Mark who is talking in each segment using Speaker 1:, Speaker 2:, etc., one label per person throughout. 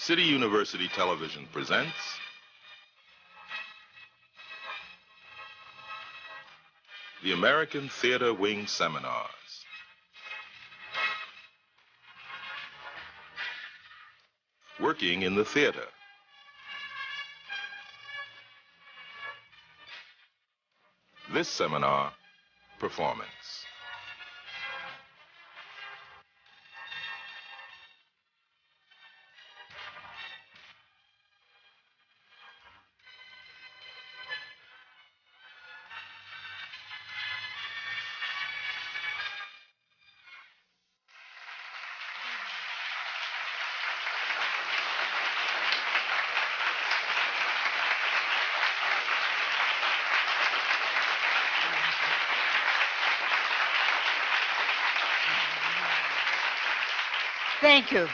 Speaker 1: City University Television presents the American Theater Wing Seminars. Working in the theater. This seminar, performance.
Speaker 2: Thank you.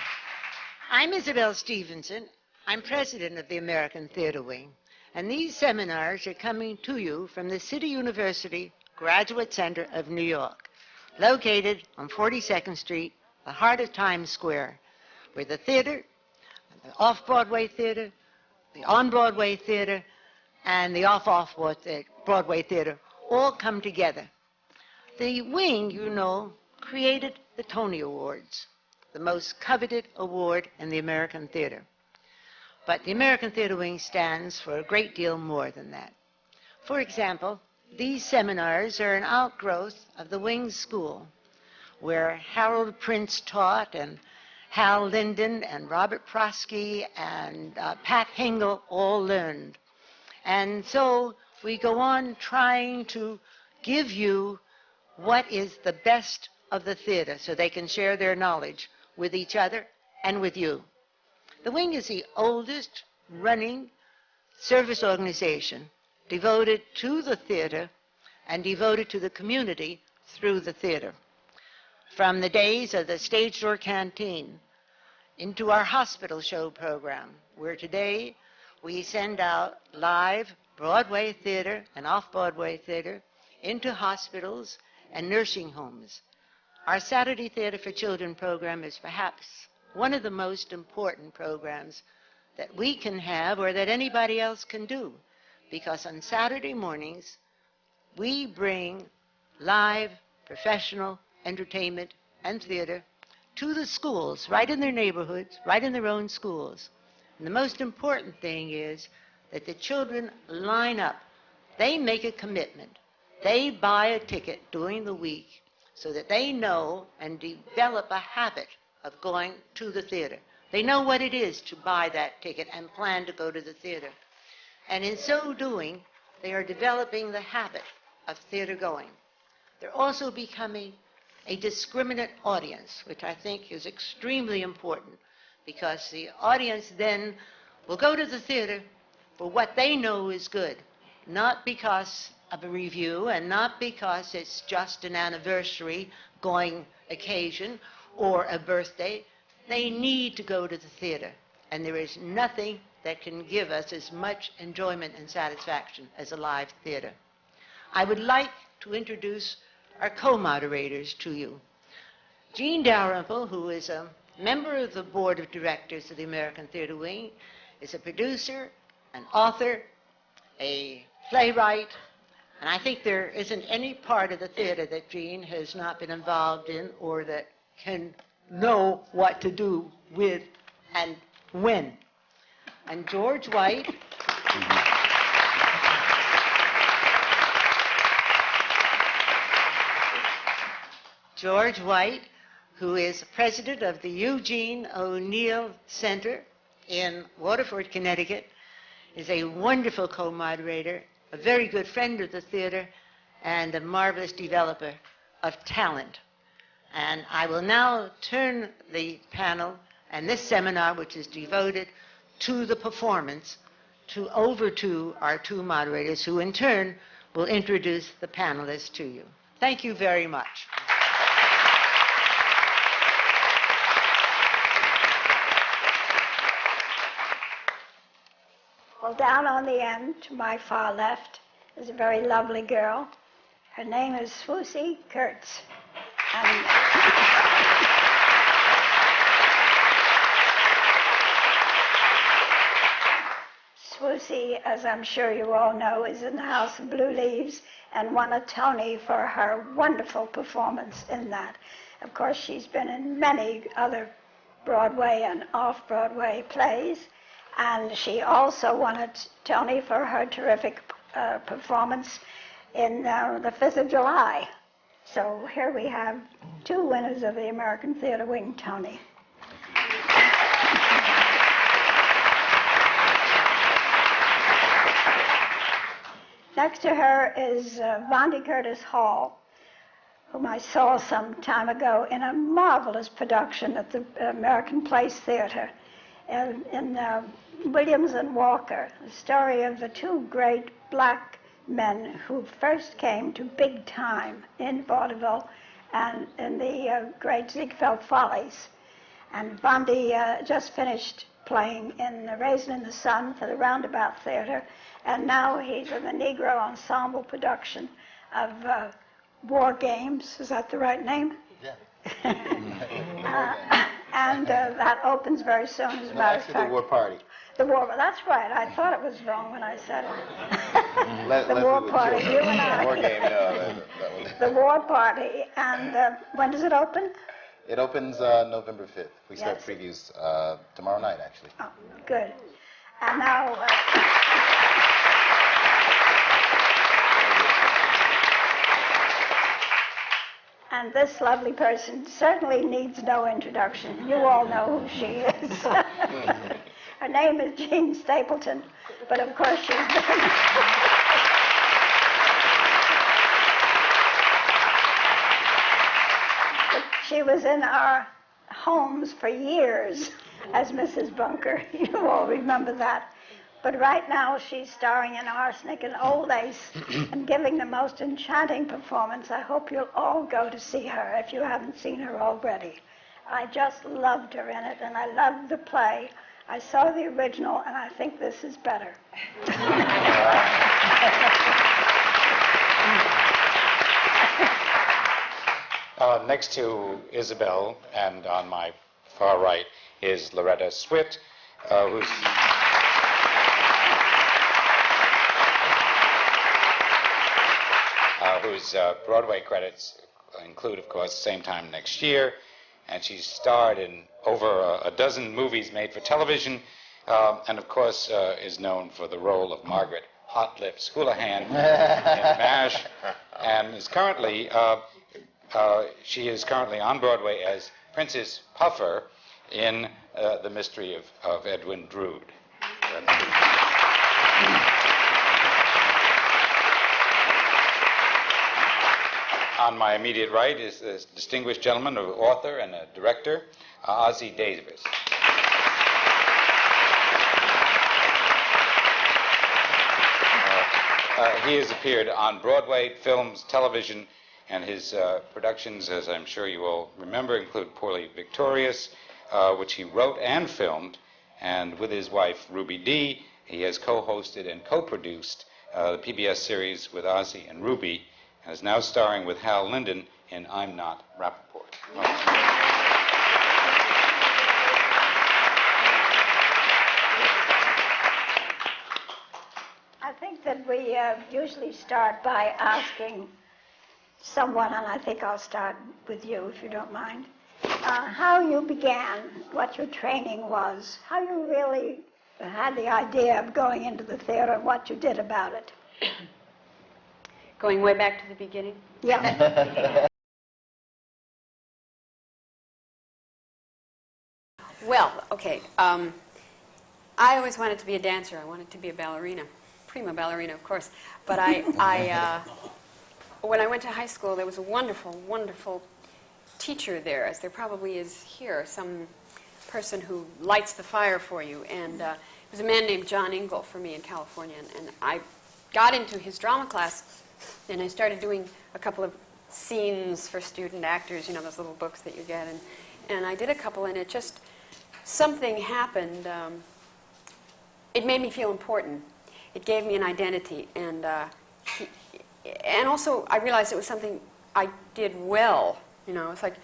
Speaker 2: I'm Isabel Stevenson. I'm president of the American Theater Wing, and these seminars are coming to you from the City University Graduate Center of New York, located on 42nd Street, the heart of Times Square, where the theater, the off-Broadway theater, the on-Broadway theater, and the off-Broadway theater all come together. The wing, you know, created the Tony Awards, the most coveted award in the American theater. But the American Theater Wing stands for a great deal more than that. For example, these seminars are an outgrowth of the Wing School, where Harold Prince taught, and Hal Linden and Robert Prosky and Pat Hingle all learned. And so we go on trying to give you what is the best of the theater so they can share their knowledge with each other and with you. The Wing is the oldest running service organization devoted to the theater and devoted to the community through the theater. From the days of the Stage Door Canteen into our hospital show program, where today we send out live Broadway theater and off-Broadway theater into hospitals and nursing homes. Our Saturday Theater for Children program is perhaps one of the most important programs that we can have or that anybody else can do, because on Saturday mornings, we bring live professional entertainment and theater to the schools, right in their neighborhoods, right in their own schools. And the most important thing is that the children line up. They make a commitment. They buy a ticket during the week so that they know and develop a habit of going to the theater. They know what it is to buy that ticket and plan to go to the theater. And in so doing, they are developing the habit of theater going. They're also becoming a discriminate audience, which I think is extremely important, because the audience then will go to the theater for what they know is good, not because of a review and not because it's just an anniversary going occasion or a birthday. They need to go to the theater, and there is nothing that can give us as much enjoyment and satisfaction as a live theater. I would like to introduce our co-moderators to you. Jean Dalrymple, who is a member of the board of directors of the American Theater Wing, is a producer, an author, a playwright, and I think there isn't any part of the theater that Jean has not been involved in or that can know what to do with and when. And George White, George White, who is president of the Eugene O'Neill Center in Waterford, Connecticut, is a wonderful co-moderator, a very good friend of the theater, and a marvelous developer of talent. And I will now turn the panel and this seminar, which is devoted to the performance, over to our two moderators, who in turn will introduce the panelists to you. Thank you very much.
Speaker 3: Well, down on the end, to my far left, is a very lovely girl. Her name is Swoosie Kurtz. And Swoosie, as I'm sure you all know, is in the House of Blue Leaves and won a Tony for her wonderful performance in that. Of course, she's been in many other Broadway and off-Broadway plays, and she also won a Tony for her terrific performance in The 5th of July. So here we have two winners of the American Theatre Wing Tony. Next to her is Vondie Curtis-Hall, whom I saw some time ago in a marvelous production at the American Place Theatre in Williams and Walker, the story of the two great black men who first came to big time in vaudeville and in the great Ziegfeld Follies. And Vondie just finished playing in Raisin in the Sun for the Roundabout Theatre, and now he's in the Negro Ensemble production of War Games. Is that the right name?
Speaker 4: Yeah.
Speaker 3: And that opens very soon, as a matter of fact.
Speaker 4: The War Party.
Speaker 3: The War, that's right. I thought it was wrong when I said it. The
Speaker 4: Leslie
Speaker 3: War
Speaker 4: would
Speaker 3: Party,
Speaker 4: joke.
Speaker 3: you and I.
Speaker 4: War Game, no. That one.
Speaker 3: The War Party, and when does it open?
Speaker 4: It opens November 5th. We start
Speaker 3: Yes.
Speaker 4: previews tomorrow night, actually.
Speaker 3: Oh, good. And now, and this lovely person certainly needs no introduction. You all know who she is. Her name is Jean Stapleton, but of course she's been... She was in our homes for years as Mrs. Bunker. You all remember that. But right now she's starring in Arsenic and Old Lace and giving the most enchanting performance. I hope you'll all go to see her if you haven't seen her already. I just loved her in it, and I loved the play. I saw the original, and I think this is better.
Speaker 5: Next to Isabel, and on my far right, is Loretta Swit, whose Broadway credits include, of course, Same Time Next Year, and she's starred in over a dozen movies made for television, and of course is known for the role of Margaret Hot Lips Houlihan in MASH, and is currently she is currently on Broadway as Princess Puffer in The Mystery of Edwin Drood. On my immediate right is this distinguished gentleman, an author and a director, Ossie Davis. He has appeared on Broadway, films, television, and his productions, as I'm sure you all remember, include Poorly Victorious, which he wrote and filmed, and with his wife, Ruby Dee, he has co-hosted and co-produced the PBS series with Ossie and Ruby, and is now starring with Hal Linden in I'm Not Rappaport.
Speaker 3: I think that we usually start by asking someone, and I think I'll start with you, if you don't mind, how you began, what your training was, how you really had the idea of going into the theater, and what you did about it.
Speaker 6: Going way back to the beginning?
Speaker 3: Yeah.
Speaker 6: Well, okay. I always wanted to be a dancer. I wanted to be a ballerina. Prima ballerina, of course. But when I went to high school, there was a wonderful, wonderful teacher there, as there probably is here, some person who lights the fire for you. And it was a man named John Ingle for me in California. And I got into his drama class, and I started doing a couple of scenes for student actors, you know, those little books that you get. And I did a couple, and it just, something happened. It made me feel important. It gave me an identity. And also, I realized it was something I did well. You know, it's like,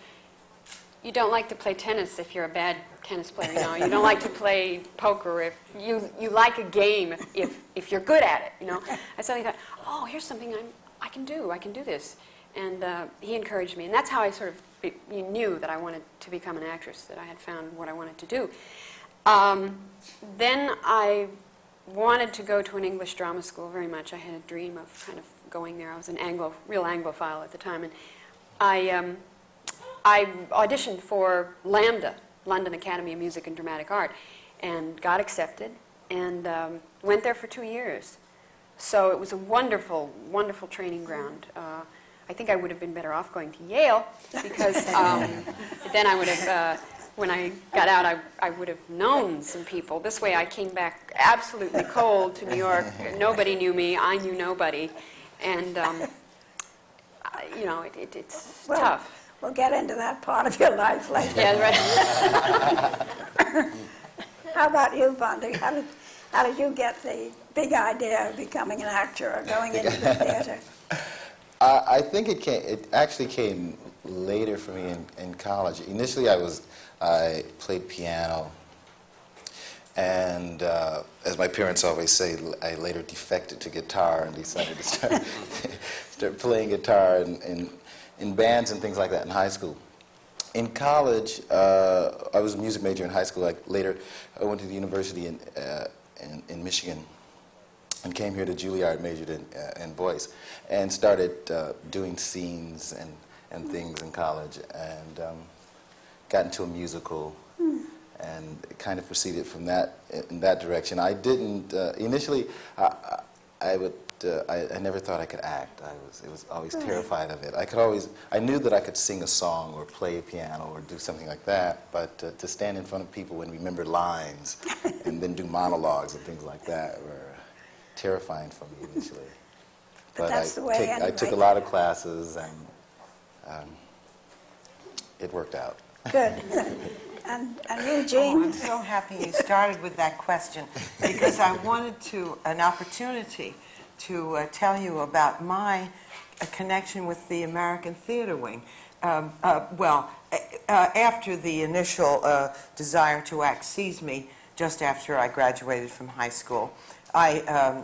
Speaker 6: you don't like to play tennis if you're a bad tennis player, you know. You don't like to play poker if you like a game if you're good at it, you know. I suddenly thought, oh, here's something I can do this. And he encouraged me, and that's how I sort of knew that I wanted to become an actress, that I had found what I wanted to do. Then I wanted to go to an English drama school very much. I had a dream of kind of going there. I was an real Anglophile at the time, and I auditioned for LAMDA, London Academy of Music and Dramatic Art, and got accepted, and went there for 2 years. So it was a wonderful, wonderful training ground. I think I would have been better off going to Yale, because then I would have, when I got out, I would have known some people. This way I came back absolutely cold to New York. Nobody knew me. I knew nobody. And, you know, it's tough.
Speaker 3: We'll get into that part of your life later.
Speaker 6: Yeah, right.
Speaker 3: How about you, Vondie? How did you get the big idea of becoming an actor or going into the theater?
Speaker 4: I think it actually came later for me in college. Initially, I played piano, and as my parents always say, I later defected to guitar and decided to start playing guitar in bands and things like that in high school. In college, I was a music major in high school. Later, I went to the university in Michigan, and came here to Juilliard, majored in voice, and started doing scenes and things in college, and got into a musical, and kind of proceeded from in that direction. I didn't initially. I never thought I could act. I was always terrified of it. I knew that I could sing a song or play a piano or do something like that, but to stand in front of people and remember lines and then do monologues and things like that were terrifying for me initially.
Speaker 3: But that's the way anyway.
Speaker 4: I took a lot of classes, and it worked out.
Speaker 3: Good. And Eugene?
Speaker 7: I'm so happy you started with that question, because I wanted an opportunity to tell you about my connection with the American Theater Wing. After the initial desire to act seized me, just after I graduated from high school, I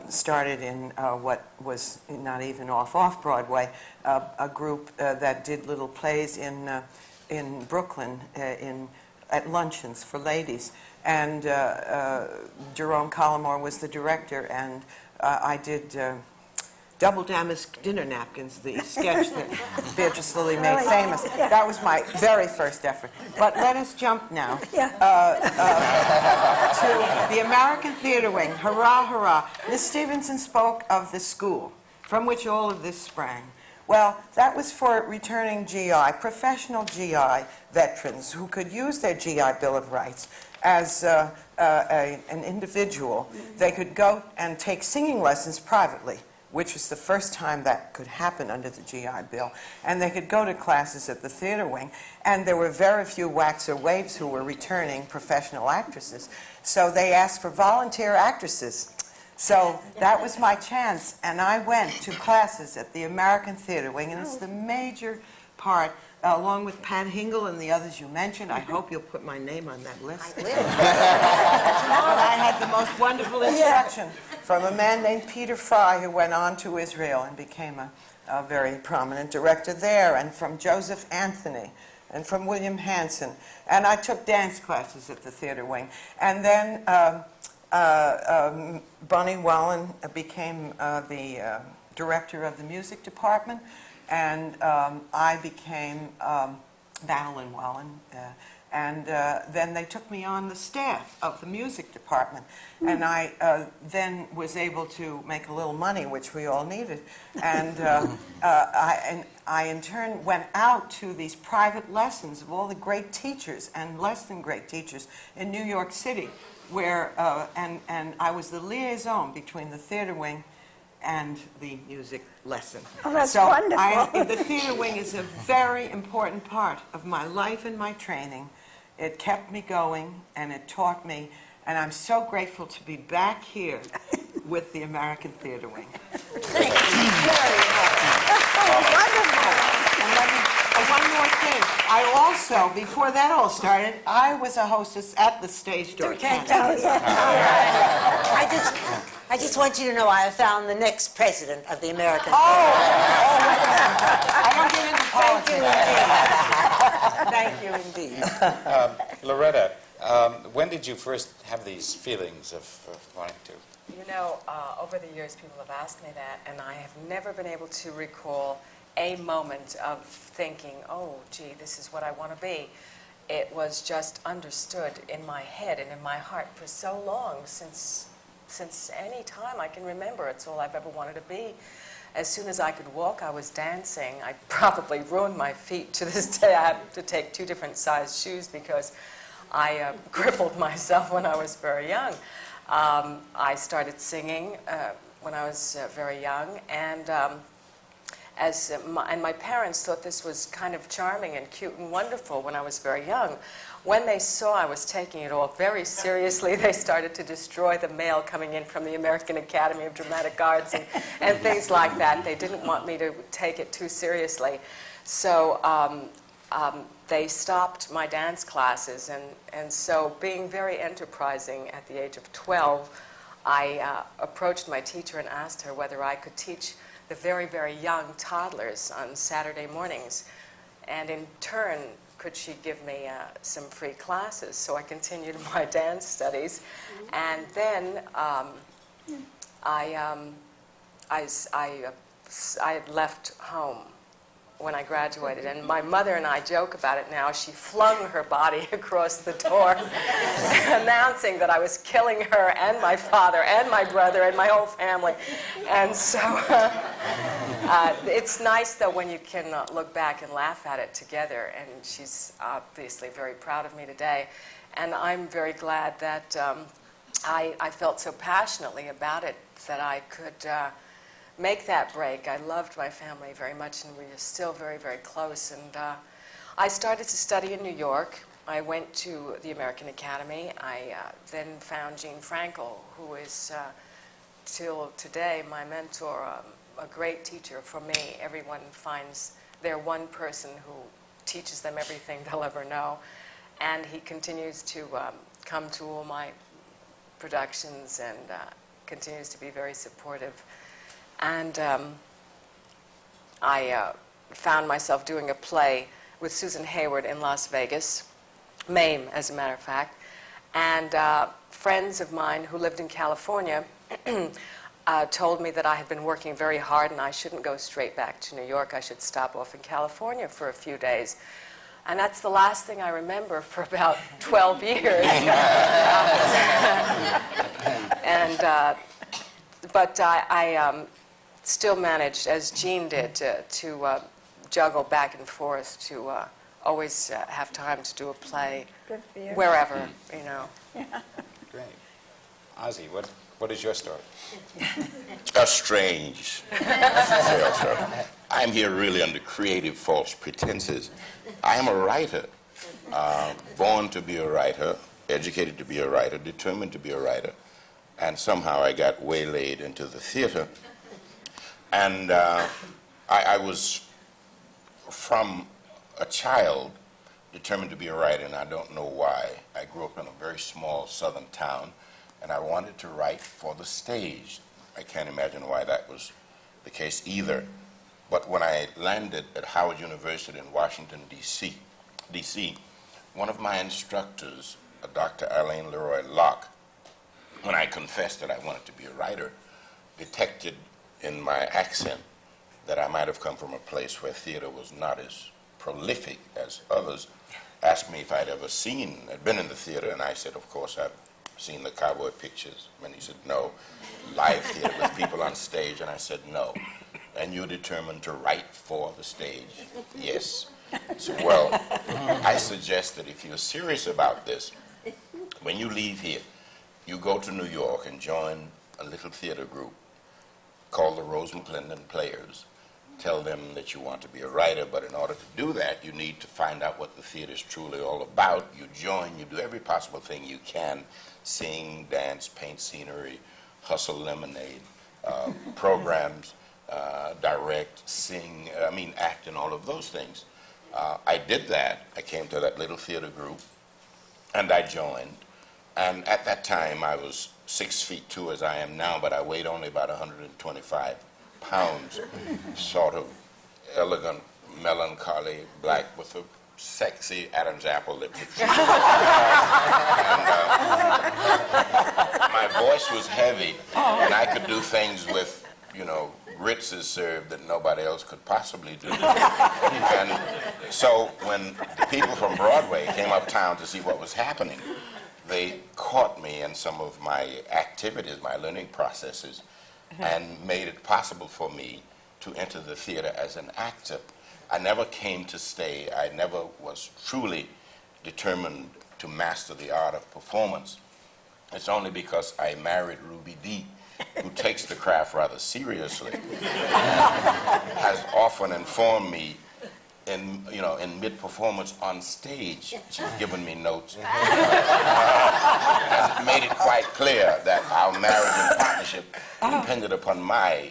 Speaker 7: started in what was not even off Broadway, a group that did little plays in Brooklyn at luncheons for ladies. And Jerome Collymore was the director, and I did Double Damask Dinner Napkins, the sketch that Beatrice Lillie made famous. That was my very first effort. But let us jump now to the American Theater Wing. Hurrah, hurrah. Miss Stevenson spoke of the school from which all of this sprang. Well, that was for returning GI, professional GI veterans who could use their GI Bill of Rights as an individual. They could go and take singing lessons privately, which was the first time that could happen under the GI Bill. And they could go to classes at the theater wing. And there were very few whacks or waves who were returning professional actresses. So they asked for volunteer actresses. So that was my chance. And I went to classes at the American Theater Wing. And it's the major part, along with Pat Hingle and the others you mentioned. I hope you'll put my name on that list. I will. But I had the most wonderful instruction from a man named Peter Fry, who went on to Israel and became a very prominent director there, and from Joseph Anthony, and from William Hanson. And I took dance classes at the theater wing. And then Bunny Wallen became the director of the music department, and I became Madeline Wallen. And then they took me on the staff of the music department. And I then was able to make a little money, which we all needed. And I in turn went out to these private lessons of all the great teachers and less than great teachers in New York City, where, and I was the liaison between the theater wing and the music lesson.
Speaker 3: Oh, that's wonderful.
Speaker 7: The theater wing is a very important part of my life and my training. It kept me going, and it taught me, and I'm so grateful to be back here with the American Theater Wing. Thank you very much. Wonderful. And one more thing. I also, before that all started, I was a hostess at the Stage Door Canteen.
Speaker 2: I just want you to know I found the next president of the American.
Speaker 7: I don't get into politics.
Speaker 2: Thank you indeed.
Speaker 5: Loretta, when did you first have these feelings of wanting to?
Speaker 8: You know, over the years, people have asked me that, and I have never been able to recall a moment of thinking, oh, gee, this is what I want to be. It was just understood in my head and in my heart for so long, since any time I can remember. It's all I've ever wanted to be. As soon as I could walk, I was dancing. I probably ruined my feet. To this day, I have to take 2 different size shoes because I crippled myself when I was very young. I started singing when I was very young, and my parents thought this was kind of charming and cute and wonderful when I was very young. When they saw I was taking it all very seriously, they started to destroy the mail coming in from the American Academy of Dramatic Arts and things like that. They didn't want me to take it too seriously. So they stopped my dance classes, and so being very enterprising at the age of 12, I approached my teacher and asked her whether I could teach the very, very young toddlers on Saturday mornings, and in turn, could she give me some free classes? So I continued my dance studies, and then I had left home when I graduated, and my mother and I joke about it now. She flung her body across the door, announcing that I was killing her and my father and my brother and my whole family. And so it's nice, though, when you can look back and laugh at it together, and she's obviously very proud of me today. And I'm very glad that I felt so passionately about it that I could make that break. I loved my family very much, and we are still very, very close. And I started to study in New York. I went to the American Academy. I then found Jean Frankel, who is, till today, my mentor, a great teacher for me. Everyone finds their one person who teaches them everything they'll ever know. And he continues to come to all my productions and continues to be very supportive. And I found myself doing a play with Susan Hayward in Las Vegas, MAME, as a matter of fact. And friends of mine who lived in California told me that I had been working very hard and I shouldn't go straight back to New York. I should stop off in California for a few days. And that's the last thing I remember for about 12 years. But I still managed, as Jean did, to juggle back and forth, to always have time to do a play wherever, you know.
Speaker 3: Yeah.
Speaker 5: Great. Ossie, what is your story?
Speaker 1: A strange tale, sir. I'm here really under creative false pretenses. I am a writer, born to be a writer, educated to be a writer, determined to be a writer, and somehow I got waylaid into the theater. And I was, from a child, determined to be a writer, and I don't know why. I grew up in a very small southern town, and I wanted to write for the stage. I can't imagine why that was the case either. But when I landed at Howard University in Washington, D.C., one of my instructors, Dr. Arlene Leroy Locke, when I confessed that I wanted to be a writer, detected in my accent that I might have come from a place where theater was not as prolific as others, asked me if I'd ever been in the theater, and I said, of course, I've seen the cowboy pictures. And he said, no. Live theater with people on stage, and I said, no. And you're determined to write for the stage? Yes. So, well, I suggest that if you're serious about this, when you leave here, you go to New York and join a little theater group called the Rose McClendon Players. Tell them that you want to be a writer, but in order to do that, you need to find out what the theater is truly all about. You join, you do every possible thing you can, sing, dance, paint scenery, hustle lemonade, programs, direct, sing, act, and all of those things. I did that. I came to that little theater group, and I joined. And at that time, I was 6'2" as I am now, but I weighed only about 125 pounds. Sort of elegant, melancholy, black with a sexy Adam's apple lip. And, my voice was heavy, and I could do things with, grits is served that nobody else could possibly do. And so when the people from Broadway came uptown to see what was happening, they caught me in some of my activities, my learning processes, and made it possible for me to enter the theater as an actor. I never came to stay. I never was truly determined to master the art of performance. It's only because I married Ruby Dee, who takes the craft rather seriously, has often informed me in mid-performance on stage. She's given me notes and made it quite clear that our marriage and partnership depended upon my,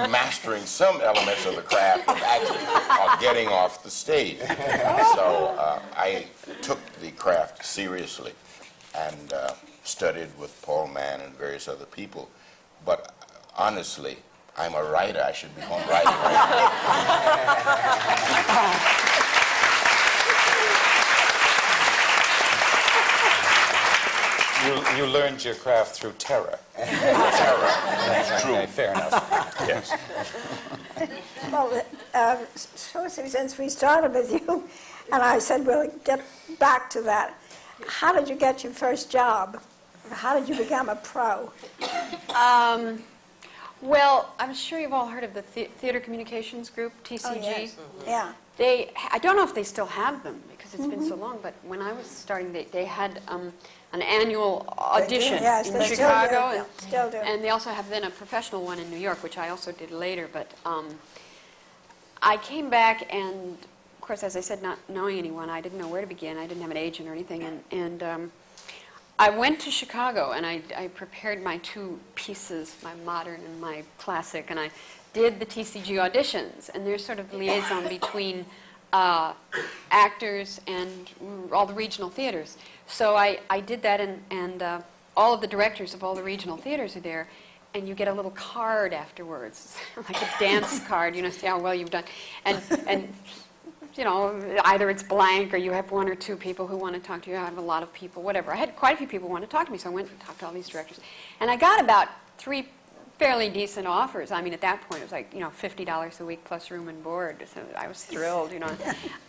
Speaker 1: mastering some elements of the craft of acting or getting off the stage. So I took the craft seriously and studied with Paul Mann and various other people. But honestly, I'm a writer. I should be home writing right
Speaker 5: now. You learned your craft through terror.
Speaker 1: Terror. That's true.
Speaker 5: Okay, fair enough.
Speaker 1: Yes.
Speaker 3: Well, Swoosie, since we started with you, and I said we'll get back to that, how did you get your first job? How did you become a pro?
Speaker 6: Well, I'm sure you've all heard of the Theater Communications Group, TCG.
Speaker 3: Oh, yes. Yeah.
Speaker 6: I don't know if they still have them because it's been so long, but when I was starting, they had an annual audition
Speaker 3: Yes,
Speaker 6: in
Speaker 3: they
Speaker 6: Chicago.
Speaker 3: still do.
Speaker 6: And they also have then a professional one in New York, which I also did later. But I came back, and of course, as I said, not knowing anyone, I didn't know where to begin. I didn't have an agent or anything. And I went to Chicago, and I prepared my two pieces, my modern and my classic, and I did the TCG auditions. And there's sort of the liaison between actors and all the regional theaters. So I did that, and all of the directors of all the regional theaters are there, and you get a little card afterwards, like a dance card, see how well you've done. And either it's blank or you have one or two people who want to talk to you. I have a lot of people, whatever. I had quite a few people who want to talk to me, so I went and talked to all these directors. And I got about 3 fairly decent offers. I mean, at that point, it was like, $50 a week plus room and board. So I was thrilled, So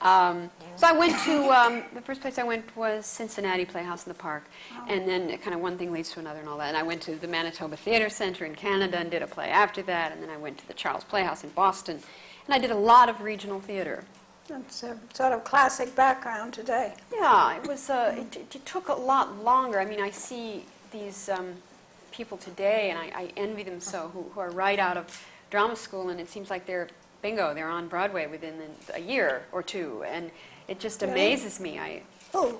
Speaker 6: I went to, the first place I went was Cincinnati Playhouse in the Park. And then kind of one thing leads to another and all that. And I went to the Manitoba Theatre Center in Canada and did a play after that. And then I went to the Charles Playhouse in Boston. And I did a lot of regional theater.
Speaker 3: That's a sort of classic background today.
Speaker 6: Yeah, it was. It took a lot longer. I mean, I see these people today, and I envy them so, who are right out of drama school, and it seems like they're on Broadway within a year or two, and it just amazes me.
Speaker 3: Who?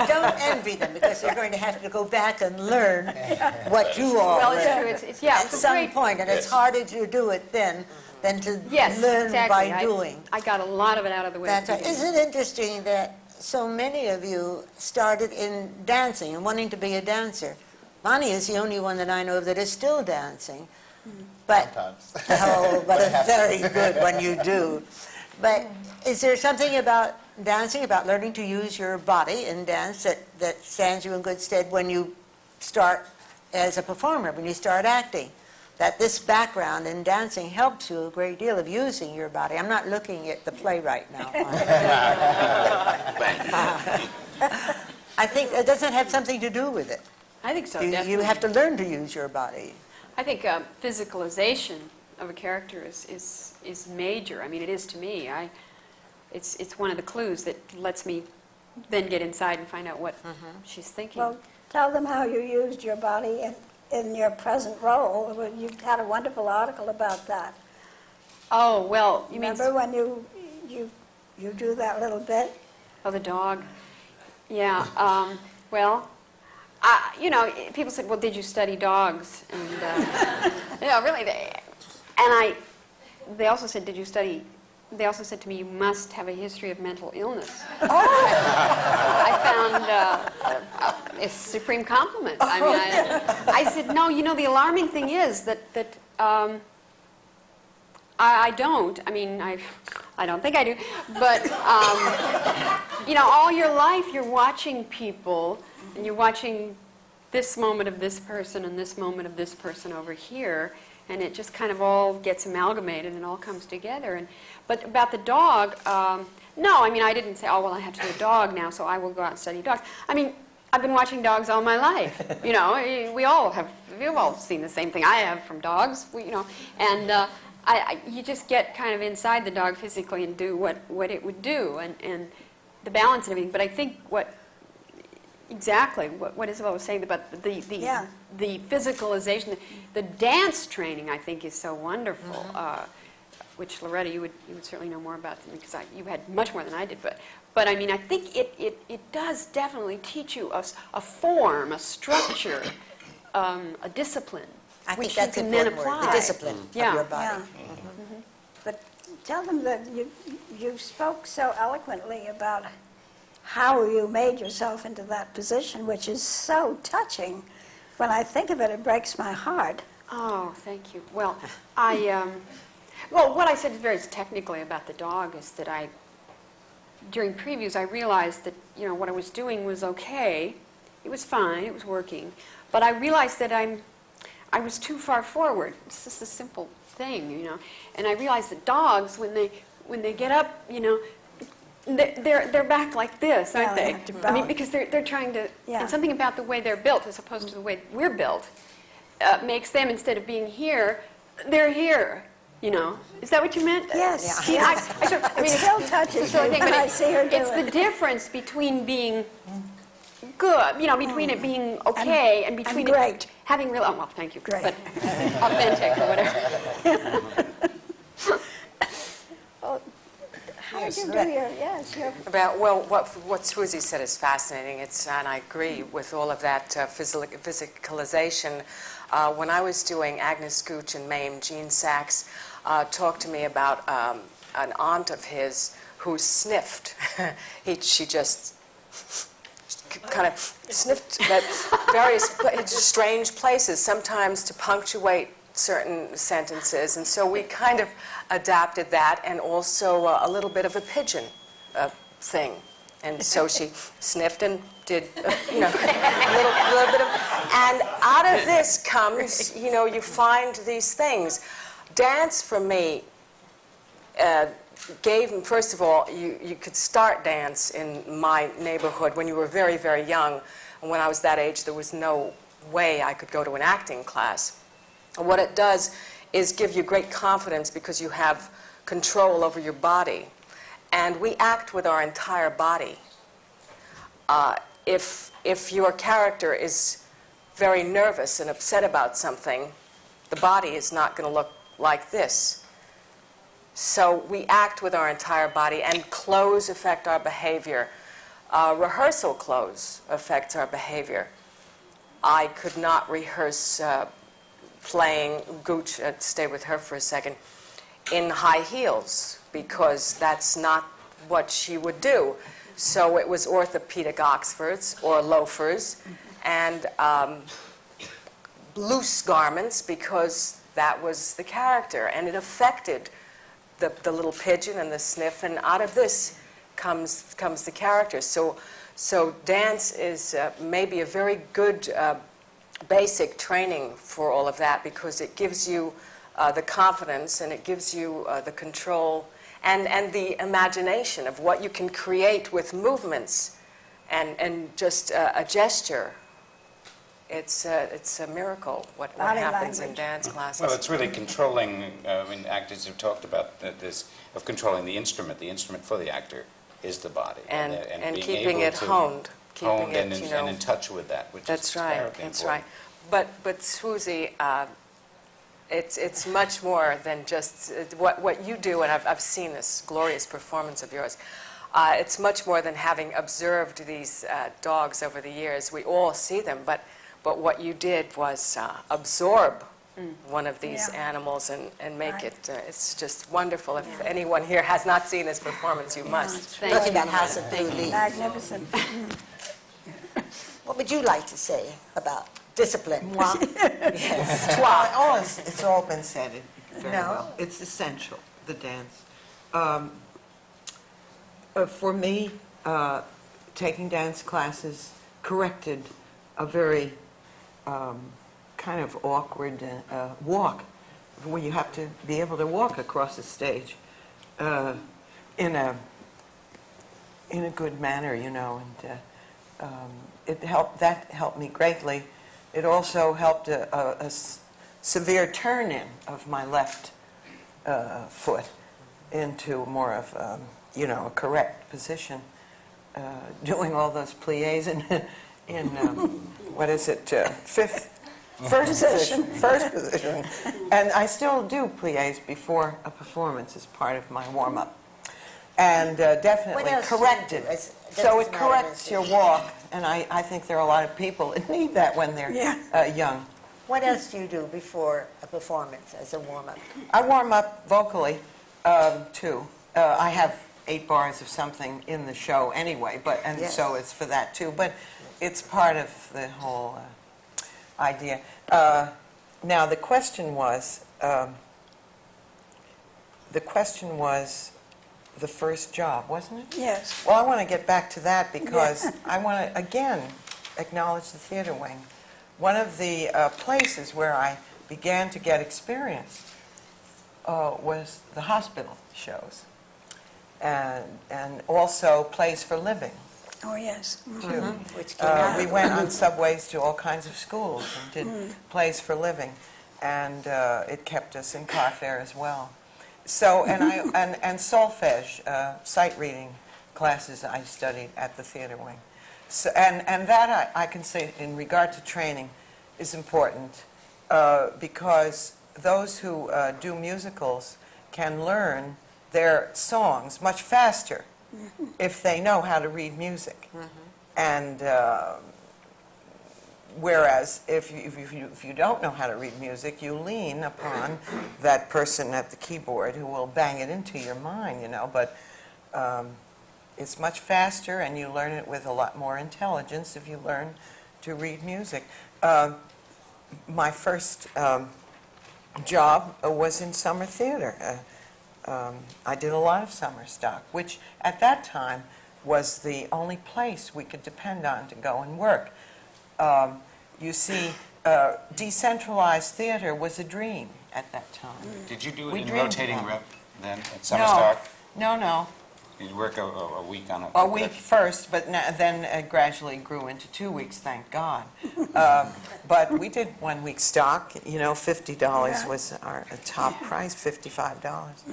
Speaker 9: Don't envy them, because they're going to have to go back and learn what you all learned
Speaker 6: it's
Speaker 9: at some point, and it's harder to do it then than to learn
Speaker 6: exactly.
Speaker 9: by doing.
Speaker 6: I got a lot of it out of the way.
Speaker 9: That's right. Isn't it interesting that so many of you started in dancing and wanting to be a dancer? Vondie is the only one that I know of that is still dancing. But but a very good one you do. But is there something about dancing, about learning to use your body in dance that stands you in good stead when you start as a performer, when you start acting? That this background in dancing helps you a great deal of using your body. I'm not looking at the playwright now. I think it doesn't have something to do with it.
Speaker 6: I think so,
Speaker 9: You
Speaker 6: definitely.
Speaker 9: have to learn to use your body.
Speaker 6: I think physicalization of a character is major. I mean, it is to me. It's one of the clues that lets me then get inside and find out what she's thinking.
Speaker 3: Well, tell them how you used your body in your present role. You had a wonderful article about that.
Speaker 6: Oh, well, you
Speaker 3: Remember when you do that little bit?
Speaker 6: Oh, the dog. Yeah. Well, people said, well, did you study dogs? And, really, And they also said, did you study? They also said to me, you must have a history of mental illness. I found a supreme compliment. I mean, I said, no, you know, the alarming thing is that I don't. I mean, I don't think I do. But, you know, all your life you're watching people, and you're watching this moment of this person and this moment of this person over here, and it just kind of all gets amalgamated and all comes together. But about the dog, no, I mean, I didn't say, oh, well, I have to do a dog now, so I will go out and study dogs. I mean, I've been watching dogs all my life. You know, we've all seen the same thing I have from dogs, you know, and you just get kind of inside the dog physically and do what it would do, and the balance and everything. But I think what Isabel was saying about the physicalization, the dance training, I think, is so wonderful. Which Loretta, you would certainly know more about than me, because you had much more than I did. But I mean, I think it does definitely teach you a form, a structure, a discipline.
Speaker 9: I think
Speaker 6: which
Speaker 9: that's
Speaker 6: you can
Speaker 9: important
Speaker 6: then
Speaker 9: word,
Speaker 6: apply.
Speaker 9: the discipline of your body.
Speaker 3: Yeah. But tell them that you spoke so eloquently about how you made yourself into that position, which is so touching. When I think of it, it breaks my heart.
Speaker 6: Oh, thank you. Well, well, what I said very technically about the dog is that during previews, I realized that, you know, what I was doing was okay. It was fine. It was working. But I realized that I was too far forward. It's just a simple thing, you know. And I realized that dogs, when they get up, you know, they're back like this, aren't they? I mean, because they're trying to, and something about the way they're built as opposed to the way we're built makes them, instead of being here, they're here. You know, is that what you meant?
Speaker 3: Yes.
Speaker 6: Yeah. I mean,
Speaker 3: it still touches me when I see her do
Speaker 6: it's
Speaker 3: it.
Speaker 6: the difference between being good, you know, between it being okay and between
Speaker 3: great.
Speaker 6: It having real. Oh, well, thank you.
Speaker 3: Great.
Speaker 6: But authentic or whatever.
Speaker 3: How did you do your,
Speaker 8: About, well, what Swoosie said is fascinating. And I agree with all of that physicalization. When I was doing Agnes Gooch and Mame, Gene Sachs talked to me about an aunt of his who sniffed. She just kind of sniffed at various strange places, sometimes to punctuate certain sentences. And so we kind of adapted that, and also a little bit of a pigeon thing. And so she sniffed and did, you know, a little bit of, and out of this comes, you know, you find these things. Dance for me first of all, you could start dance in my neighborhood when you were very, very young. And when I was that age, there was no way I could go to an acting class. And what it does is give you great confidence because you have control over your body. And we act with our entire body. If your character is very nervous and upset about something, the body is not going to look like this. So we act with our entire body, and clothes affect our behavior. Rehearsal clothes affects our behavior. I could not rehearse playing Gooch, stay with her for a second, in high heels, because that's not what she would do. So it was orthopedic Oxfords or loafers and loose garments, because that was the character, and it affected the little pigeon and the sniff, and out of this comes the character. So dance is maybe a very good basic training for all of that, because it gives you the confidence, and it gives you the control and the imagination of what you can create with movements and just a gesture. It's a miracle what happens in dance classes.
Speaker 5: Well, it's really controlling. I mean, actors have talked about this, of controlling the instrument for the actor is the body,
Speaker 8: and
Speaker 5: being
Speaker 8: keeping
Speaker 5: able
Speaker 8: it
Speaker 5: to
Speaker 8: honed,
Speaker 5: and in touch with that, which
Speaker 8: that's
Speaker 5: is
Speaker 8: right.
Speaker 5: terribly
Speaker 8: That's
Speaker 5: important.
Speaker 8: right. But Swoosie, it's much more than just what you do, and I've seen this glorious performance of yours. It's much more than having observed these dogs over the years. We all see them, but what you did was absorb one of these
Speaker 3: Yeah.
Speaker 8: animals and make
Speaker 3: Right.
Speaker 8: it. It's just wonderful. If anyone here has not seen this performance, you must.
Speaker 6: Thank
Speaker 9: Talking
Speaker 6: you.
Speaker 9: about House of Blue Leaves.
Speaker 3: Magnificent.
Speaker 9: What would you like to say about discipline?
Speaker 7: Yes. Well, it's all been said very
Speaker 9: No.
Speaker 7: well. It's essential, the dance. For me, taking dance classes corrected a very kind of awkward walk, where you have to be able to walk across the stage in a good manner, you know, and that helped me greatly. It also helped a severe turn-in of my left foot into more of, a correct position, doing all those pliés in what is it, first position. And I still do pliés before a performance as part of my warm-up. And definitely
Speaker 9: What else do you
Speaker 7: corrected.
Speaker 9: do?
Speaker 7: So it
Speaker 9: Doesn't matter
Speaker 7: corrects
Speaker 9: if
Speaker 7: your
Speaker 9: it's-
Speaker 7: walk, and I think there are a lot of people that need that when they're young.
Speaker 9: What else do you do before a performance as a warm-up?
Speaker 7: I warm up vocally, too. I have 8 bars of something in the show anyway, and
Speaker 9: Yes.
Speaker 7: so it's for that, too. But it's part of the whole idea. Now, the question was the first job, wasn't it?
Speaker 3: Yes.
Speaker 7: Well, I want to get back to that because I want to, again, acknowledge the theater wing. One of the places where I began to get experience was the hospital shows, and also plays for living,
Speaker 3: Oh, yes.
Speaker 7: too.
Speaker 9: Which came out.
Speaker 7: We went on subways to all kinds of schools and did plays for living, and it kept us in car fare as well. So, and solfege, sight reading classes I studied at the theater wing. So, and that I can say in regard to training is important because those who do musicals can learn their songs much faster if they know how to read music. And whereas if you don't know how to read music, you lean upon that person at the keyboard who will bang it into your mind, you know. But it's much faster, and you learn it with a lot more intelligence if you learn to read music. My first job was in summer theater. I did a lot of summer stock, which at that time was the only place we could depend on to go and work. You see, decentralized theater was a dream at that time.
Speaker 5: Did you do
Speaker 7: We
Speaker 5: it in
Speaker 7: dreamed
Speaker 5: rotating
Speaker 7: about it.
Speaker 5: rep then at summer stock?
Speaker 7: No.
Speaker 5: You'd work a week on it?
Speaker 7: A week first, but then it gradually grew into 2 weeks, thank God. But we did 1 week stock, you know, $50 was our top price, $55.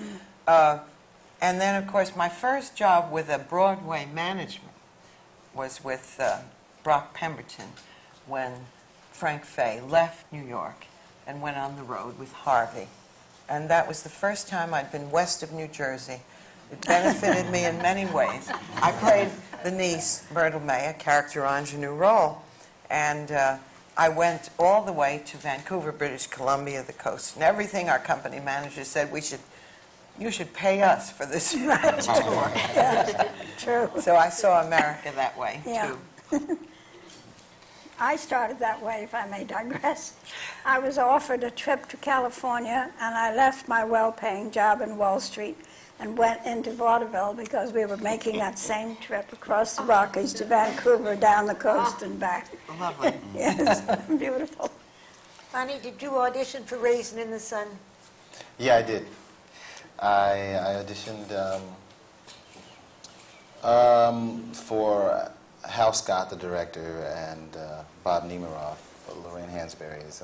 Speaker 7: And then, of course, my first job with a Broadway management was with Brock Pemberton when Frank Fay left New York and went on the road with Harvey. And that was the first time I'd been west of New Jersey. It benefited me in many ways. I played the niece, Myrtle May, a character ingenue role, and I went all the way to Vancouver, British Columbia, the coast, and everything our company manager said, you should pay us for this tour.
Speaker 3: True.
Speaker 7: So I saw America that way,
Speaker 3: Yeah.
Speaker 7: too.
Speaker 3: I started that way, if I may digress. I was offered a trip to California, and I left my well-paying job in Wall Street and went into vaudeville because we were making that same trip across the Rockies to Vancouver, down the coast and back.
Speaker 7: Lovely.
Speaker 3: Yes, beautiful.
Speaker 9: Bonnie, did you audition for Raisin in the Sun?
Speaker 4: Yeah, I did. I auditioned for Hal Scott, the director, and Bob Nemiroff, Lorraine Hansberry's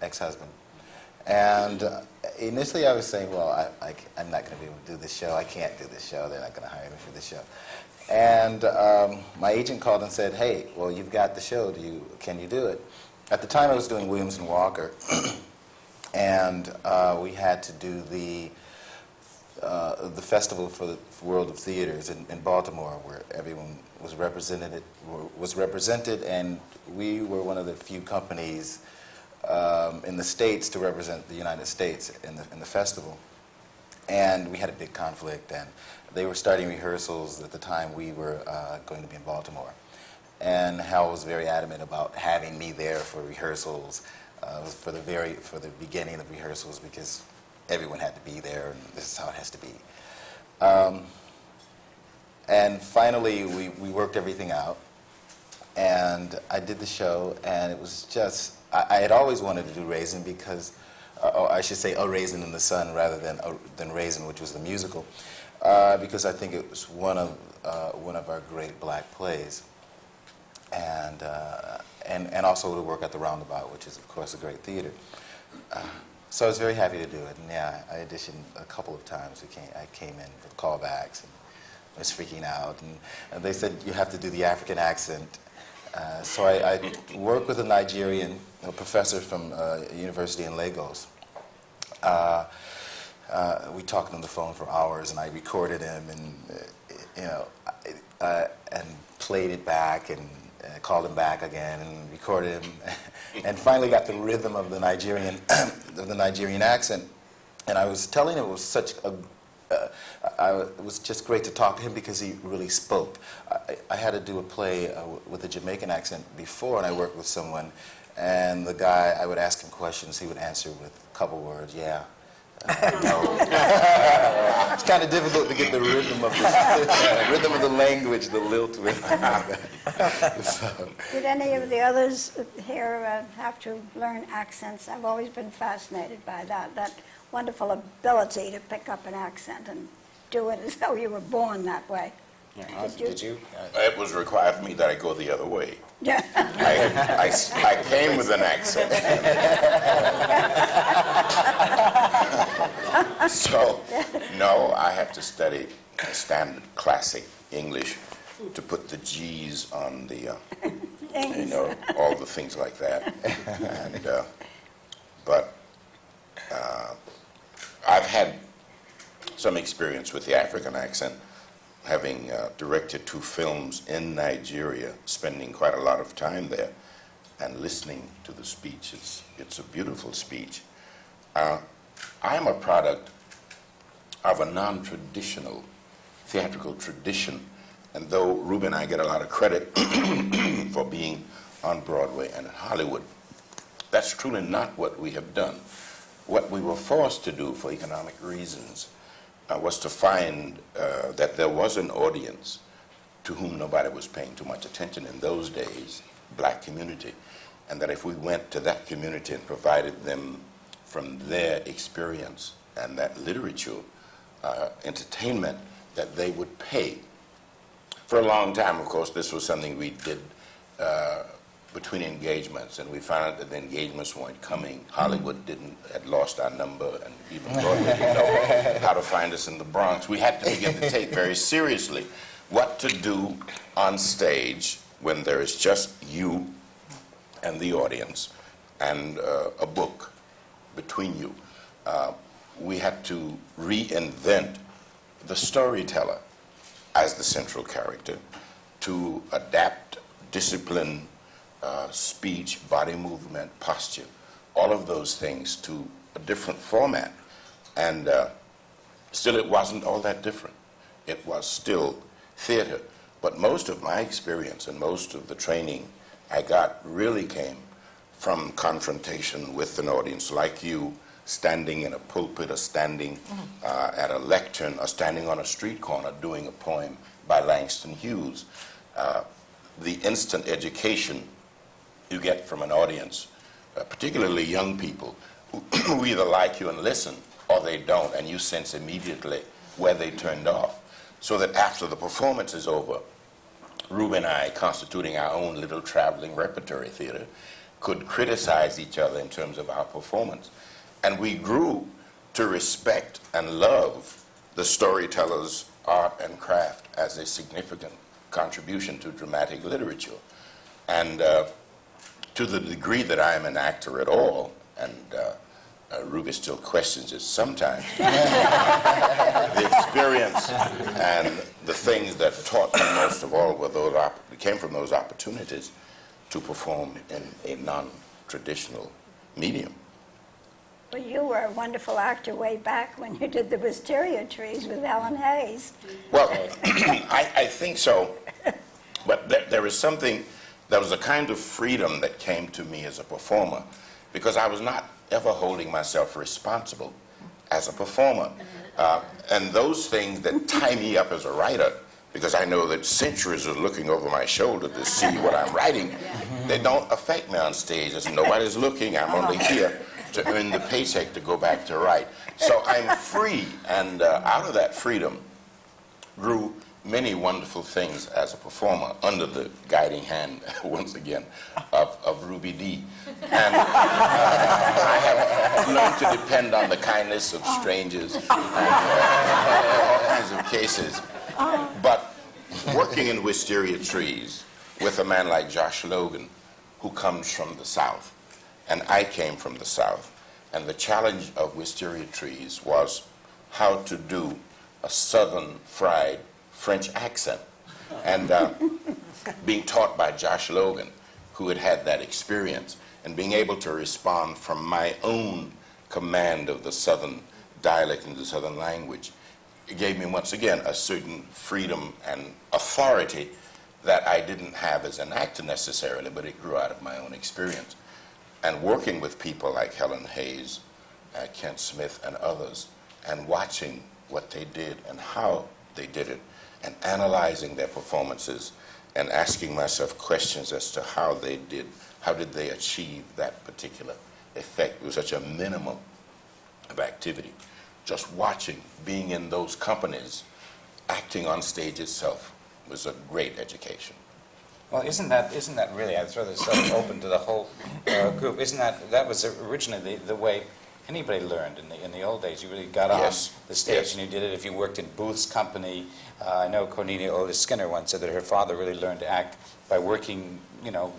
Speaker 4: ex-husband. And initially I was saying, well, I'm not going to be able to do this show. I can't do this show. They're not going to hire me for this show. And my agent called and said, hey, well, you've got the show. Can you do it? At the time I was doing Williams and Walker. And we had to do the the Festival for the World of Theaters in Baltimore, where everyone was represented, and we were one of the few companies in the States to represent the United States in the festival. And we had a big conflict, and they were starting rehearsals at the time we were going to be in Baltimore. And Hal was very adamant about having me there for rehearsals, for the beginning of rehearsals, because everyone had to be there, and this is how it has to be. And finally, we worked everything out, and I did the show, and it was just, I had always wanted to do Raisin because, or I should say A Raisin in the Sun rather than Raisin, which was the musical, because I think it was one of our great black plays, and also to work at the Roundabout, which is of course a great theater. So I was very happy to do it, and yeah, I auditioned a couple of times. I came in for callbacks, and I was freaking out, and they said you have to do the African accent. So I worked with a Nigerian, a professor from a university in Lagos. We talked on the phone for hours, and I recorded him, and and played it back, and called him back again, and recorded him, and finally got the rhythm of the Nigerian accent. And I was telling him it was such a it was just great to talk to him because he really spoke. I had to do a play with a Jamaican accent before, and I worked with someone, and the guy, I would ask him questions, he would answer with a couple words, yeah. No. It's kind of difficult to get the rhythm of the language, the lilt with it. So.
Speaker 3: Did any of the others here have to learn accents? I've always been fascinated by that wonderful ability to pick up an accent and do it as though you were born that way.
Speaker 8: Yeah, did you?
Speaker 1: It was required of me that I go the other way.
Speaker 3: Yeah.
Speaker 1: I came with an accent. So, no, I had to study standard classic English to put the G's on the, all the things like that. And, but I've had some experience with the African accent, having directed 2 films in Nigeria, spending quite a lot of time there, and listening to the speech. It's a beautiful speech. I'm a product of a non-traditional theatrical tradition, and though Ruben and I get a lot of credit for being on Broadway and in Hollywood, that's truly not what we have done. What we were forced to do for economic reasons was to find that there was an audience to whom nobody was paying too much attention in those days, black community, and that if we went to that community and provided them from their experience and that literature, entertainment, that they would pay. For a long time, of course, this was something we did between engagements, and we found out that the engagements weren't coming. Hollywood had lost our number, and even Broadway didn't know how to find us in the Bronx. We had to begin to take very seriously what to do on stage when there is just you and the audience and a book between you. We had to reinvent the storyteller as the central character, to adapt discipline, speech, body movement, posture, all of those things to a different format. And still it wasn't all that different. It was still theater. But most of my experience and most of the training I got really came from confrontation with an audience like you, standing in a pulpit or standing at a lectern or standing on a street corner doing a poem by Langston Hughes. The instant education you get from an audience, particularly young people, who either like you and listen or they don't, and you sense immediately where they turned off. So that after the performance is over, Ruben and I, constituting our own little traveling repertory theater, could criticize each other in terms of our performance. And we grew to respect and love the storyteller's art and craft as a significant contribution to dramatic literature. And to the degree that I am an actor at all, and Ruby still questions it sometimes. The experience and the things that taught me most of all were came from those opportunities to perform in a non-traditional medium.
Speaker 3: Well, you were a wonderful actor way back when you did the Wisteria Trees with Ellen Hayes.
Speaker 1: Well, I think so, but there is something, there was a kind of freedom that came to me as a performer, because I was not ever holding myself responsible as a performer. And those things that tie me up as a writer, because I know that centuries are looking over my shoulder to see what I'm writing, they don't affect me on stage. As nobody's looking, I'm only here to earn the paycheck to go back to write. So I'm free, and out of that freedom grew many wonderful things as a performer under the guiding hand, once again, of Ruby Dee. And I have learned to depend on the kindness of strangers and all kinds of cases. But working in Wisteria Trees with a man like Josh Logan, who comes from the South, and I came from the South, and the challenge of Wisteria Trees was how to do a Southern fried French accent. And being taught by Josh Logan, who had had that experience, and being able to respond from my own command of the Southern dialect and the Southern language, it gave me, once again, a certain freedom and authority that I didn't have as an actor necessarily, but it grew out of my own experience. And working with people like Helen Hayes, Kent Smith, and others, and watching what they did and how they did it, and analyzing their performances, and asking myself questions as to how did they achieve that particular effect with such a minimum of activity. Just watching, being in those companies, acting on stage itself was a great education.
Speaker 5: Well, isn't that really, I throw this open to the whole group, isn't that was originally the way anybody learned in the old days? You really got on the stage and you did it. If you worked in Booth's company, I know Cornelia Otis Skinner once said that her father really learned to act by working,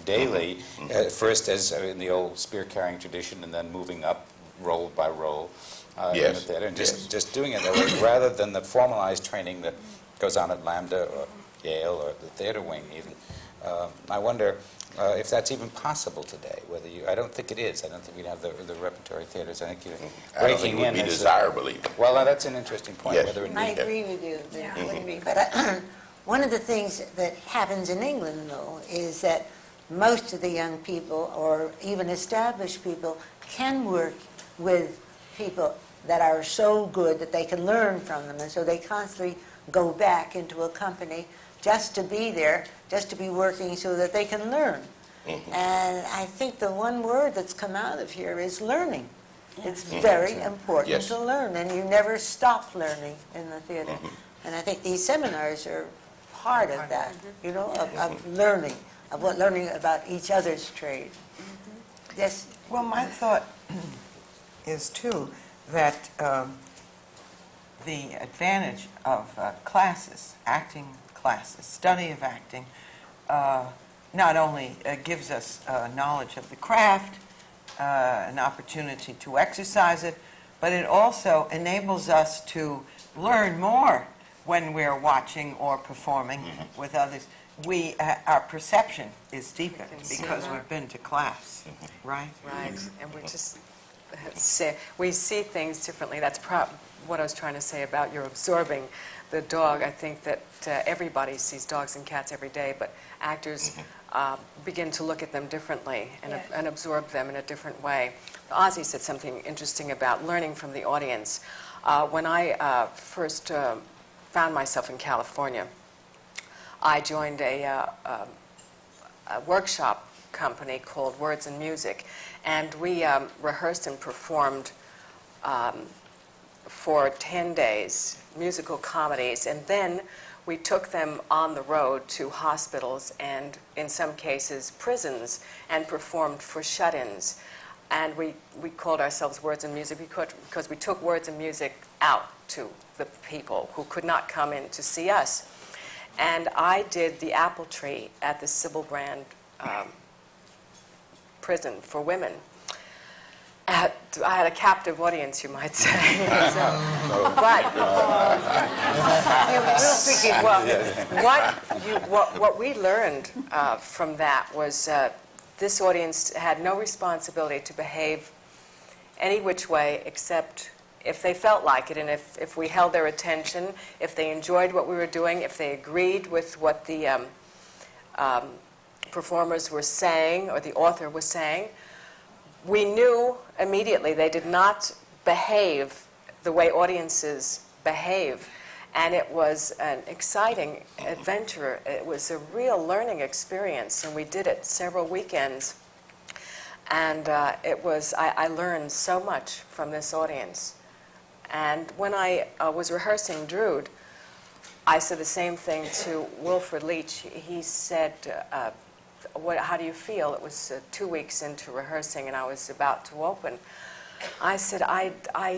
Speaker 5: daily, first as in the old spear-carrying tradition, and then moving up role by role in the theater, and just doing it that way, rather than the formalized training that goes on at Lambda or Yale or the theater wing even. I wonder if that's even possible today. I don't think it is. I don't think we'd have the repertory theaters. I think you're
Speaker 1: I don't think it would be desirable even.
Speaker 5: Well, that's an interesting point.
Speaker 1: Yes.
Speaker 5: Whether it
Speaker 9: I agree with you. But one of the things that happens in England, though, is that most of the young people, or even established people, can work with people that are so good that they can learn from them, and so they constantly go back into a company just to be there, just to be working so that they can learn. And I think the one word that's come out of here is learning. It's very important to learn, and you never stop learning in the theater. And I think these seminars are part of that, of learning, learning about each other's trade. Yes?
Speaker 7: Well, my thought is, too, that the advantage of classes, acting classes, study of acting, not only gives us knowledge of the craft, an opportunity to exercise it, but it also enables us to learn more when we're watching or performing with others. Our perception is deepened because we've been to class, right?
Speaker 8: Right, and we see things differently. That's what I was trying to say about your absorbing the dog. I think that everybody sees dogs and cats every day, but actors begin to look at them differently and absorb them in a different way. Ossie said something interesting about learning from the audience. When I first found myself in California, I joined a workshop company called Words and Music, and we rehearsed and performed for 10 days musical comedies, and then we took them on the road to hospitals and, in some cases, prisons, and performed for shut-ins. And we called ourselves Words and Music because we took words and music out to the people who could not come in to see us. And I did The Apple Tree at the Sybil Brand prison for women. I had a captive audience, you might say. But what we learned from that was this audience had no responsibility to behave any which way except if they felt like it, and if we held their attention, if they enjoyed what we were doing, if they agreed with what the performers were saying or the author was saying, we knew immediately they did not behave the way audiences behave. And it was an exciting adventure. It was a real learning experience, and we did it several weekends. And I learned so much from this audience. And when I was rehearsing Drood, I said the same thing to Wilfred Leach. He said, how do you feel? It was 2 weeks into rehearsing, and I was about to open. I said, I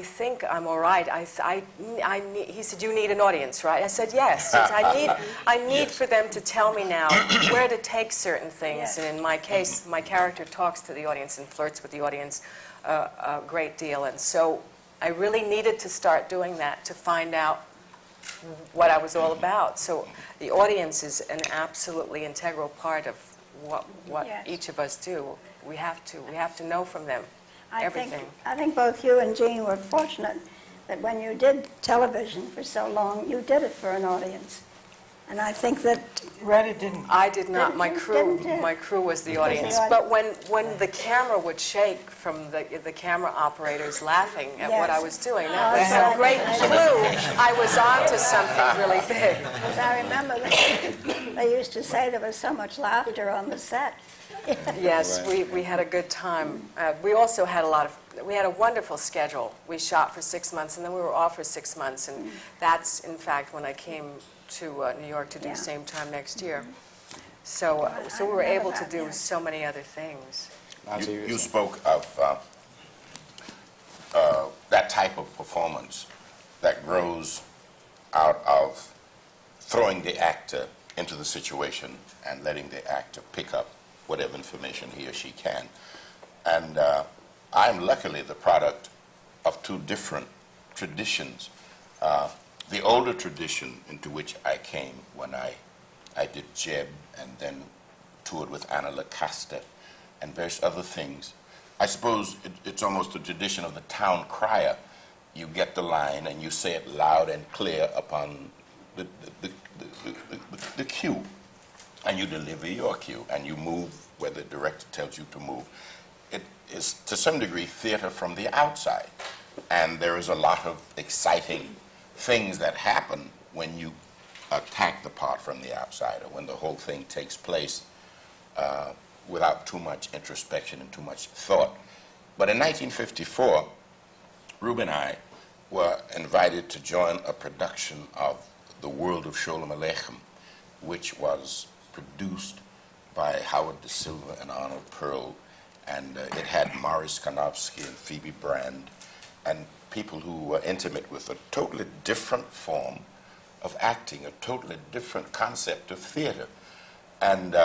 Speaker 8: think I'm all right. He said, you need an audience, right? I said, yes. He said, I need for them to tell me now where to take certain things. Yes. And in my case, my character talks to the audience and flirts with the audience a great deal. And so I really needed to start doing that to find out what I was all about. So the audience is an absolutely integral part of what yes. each of us do. We have to know from them everything.
Speaker 3: I think both you and Jean were fortunate that when you did television for so long, you did it for an audience. And I think that
Speaker 7: Retta didn't.
Speaker 8: I did not. My crew was the audience. But when the camera would shake from the camera operators laughing at
Speaker 3: yes.
Speaker 8: what I was doing, that was a great clue. I was on to something really big.
Speaker 3: Because I remember they used to say there was so much laughter on the set.
Speaker 8: Yes, we had a good time. We also had we had a wonderful schedule. We shot for 6 months, and then we were off for 6 months, and that's, in fact, when I came to New York to do same time next year. So we were able to do so many other things.
Speaker 1: You spoke of that type of performance that grows out of throwing the actor into the situation and letting the actor pick up whatever information he or she can. And I'm luckily the product of two different traditions. The older tradition into which I came when I did Jeb and then toured with Anna LaCasta and various other things. I suppose it's almost the tradition of the town crier. You get the line and you say it loud and clear upon the cue. And you deliver your cue and you move where the director tells you to move. It is to some degree theater from the outside. And there is a lot of exciting things that happen when you attack the part from the outside, or when the whole thing takes place without too much introspection and too much thought. But in 1954, Rube and I were invited to join a production of The World of Sholem Aleichem, which was produced by Howard Da Silva and Arnold Pearl, and it had Morris Konofsky and Phoebe Brand, and people who were intimate with a totally different form of acting, a totally different concept of theater. And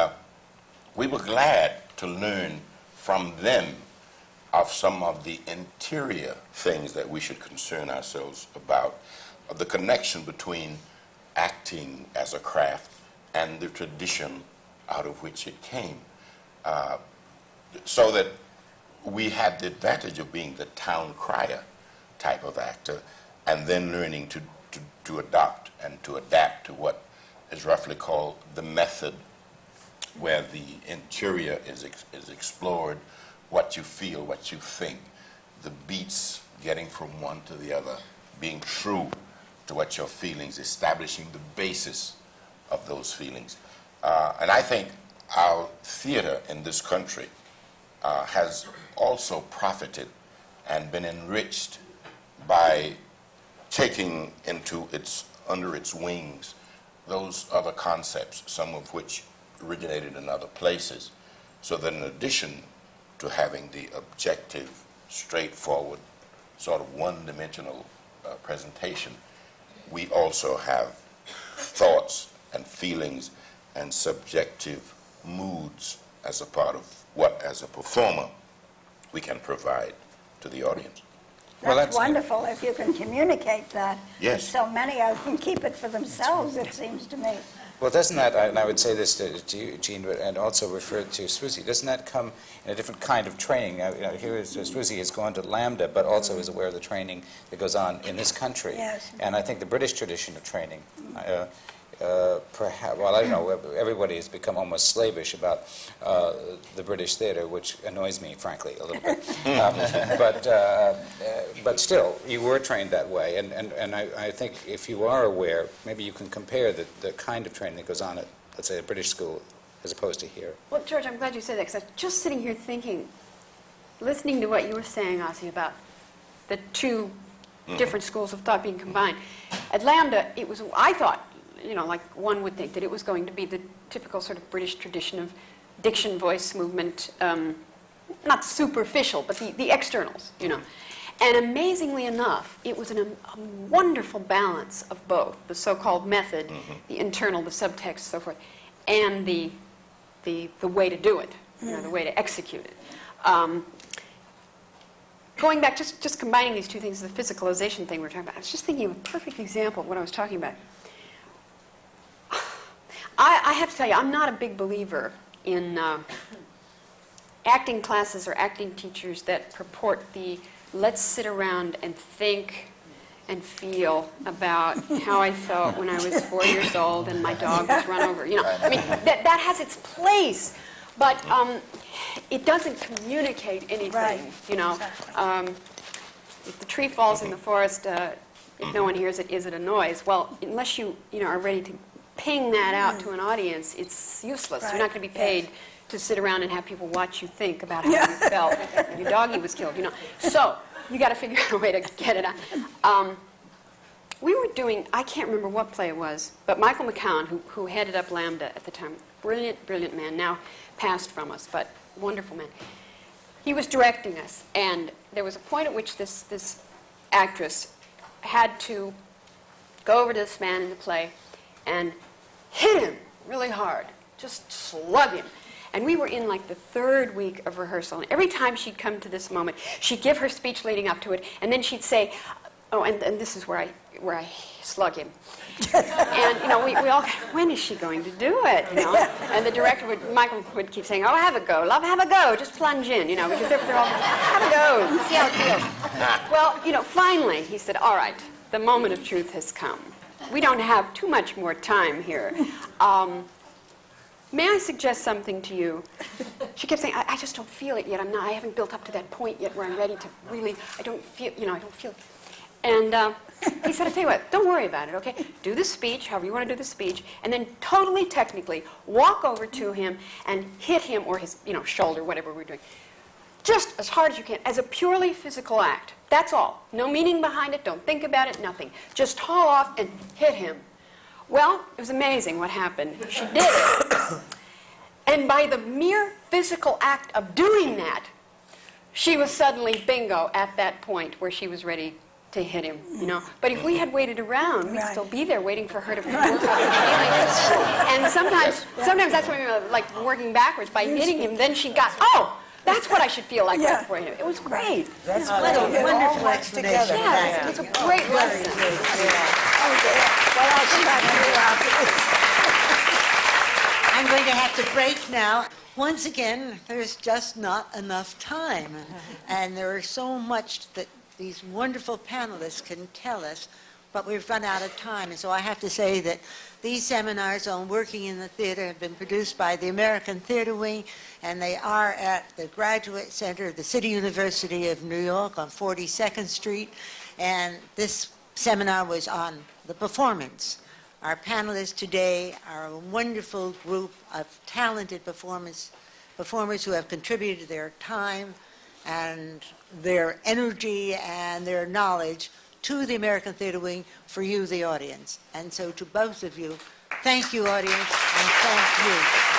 Speaker 1: we were glad to learn from them of some of the interior things that we should concern ourselves about, of the connection between acting as a craft and the tradition out of which it came. So that we had the advantage of being the town crier type of actor, and then learning to adopt and to adapt to what is roughly called the method, where the interior is explored, what you feel, what you think, the beats getting from one to the other, being true to what your feelings, establishing the basis of those feelings. And I think our theater in this country has also profited and been enriched by taking under its wings those other concepts, some of which originated in other places, so that in addition to having the objective, straightforward, sort of one-dimensional presentation, we also have thoughts and feelings and subjective moods as a part of what, as a performer, we can provide to the audience.
Speaker 5: Well,
Speaker 3: That's
Speaker 5: that's-
Speaker 3: wonderful if you can communicate that.
Speaker 1: Yes.
Speaker 3: So many of them keep it for themselves, it seems to me.
Speaker 5: Well, doesn't that, and I would say this to you, Jean, and also refer to Swoosie, doesn't that come in a different kind of training? Here is Swoosie has gone to Lambda, but also is aware of the training that goes on in this country.
Speaker 3: Yes.
Speaker 5: And I think the British tradition of training, perhaps, well, I don't know, everybody has become almost slavish about the British theater, which annoys me, frankly, a little bit. But still, you were trained that way, and I think if you are aware, maybe you can compare the kind of training that goes on at, let's say, a British school as opposed to here.
Speaker 6: Well, George, I'm glad you said that, because I was just sitting here thinking, listening to what you were saying, Ossie, about the two different schools of thought being combined. At Lambda, it was, I thought, like one would think that it was going to be the typical sort of British tradition of diction, voice, movement, not superficial, but the externals, And amazingly enough, it was a wonderful balance of both, the so-called method, the internal, the subtext, so forth, and the way to do it, the way to execute it. Going back, just combining these two things, the physicalization thing we're talking about, I was just thinking of a perfect example of what I was talking about. I have to tell you, I'm not a big believer in acting classes or acting teachers that purport the let's sit around and think and feel about how I felt when I was 4 years old and my dog was run over. I mean, that has its place, but it doesn't communicate anything.
Speaker 3: Right.
Speaker 6: Exactly. If the tree falls in the forest, if no one hears it, is it a noise? Well, unless you are ready to ping that out to an audience, it's useless.
Speaker 3: Right.
Speaker 6: You're not going to be paid to sit around and have people watch you think about how you felt when your doggy was killed. So you got to figure out a way to get it out. We were doing, I can't remember what play it was, but Michael McCown, who headed up Lambda at the time, brilliant man, now passed from us, but wonderful man. He was directing us, and there was a point at which this actress had to go over to this man in the play and hit him really hard, just slug him. And we were in like the third week of rehearsal, and every time she'd come to this moment, she'd give her speech leading up to it, and then she'd say, oh, and this is where I slug him. And, we all, when is she going to do it, And the director Michael would keep saying, oh, have a go, love, have a go, just plunge in, because they're all, have a go, see how it feels. Well, finally, he said, all right, the moment of truth has come. We don't have too much more time here. May I suggest something to you? She kept saying, I just don't feel it yet. I haven't built up to that point yet where I'm ready to really, I don't feel it. And he said, I'll tell you what, don't worry about it, okay? Do the speech, however you want to do the speech, and then totally technically walk over to him and hit him or his, shoulder, whatever we're doing. Just as hard as you can, as a purely physical act. That's all. No meaning behind it, don't think about it, nothing. Just haul off and hit him. Well, it was amazing what happened. She did it. And by the mere physical act of doing that, she was suddenly bingo at that point where she was ready to hit him, But if we had waited around, we'd still be there waiting for her to work out her feelings. And sometimes that's when we were like working backwards. By hitting him, then she got, oh, that's what I should feel like for him. It was great.
Speaker 7: That's
Speaker 9: Wonderful explanation.
Speaker 6: Yeah, it's a great lesson.
Speaker 9: I'm going to have to break now. Once again, there's just not enough time. And there is so much that these wonderful panelists can tell us, but we've run out of time. And so I have to say that these seminars on working in the theater have been produced by the American Theater Wing, and they are at the Graduate Center of the City University of New York on 42nd Street. And this seminar was on the performance. Our panelists today are a wonderful group of talented performers who have contributed their time and their energy and their knowledge to the American Theater Wing for you, the audience. And so to both of you, thank you, audience, and thank you.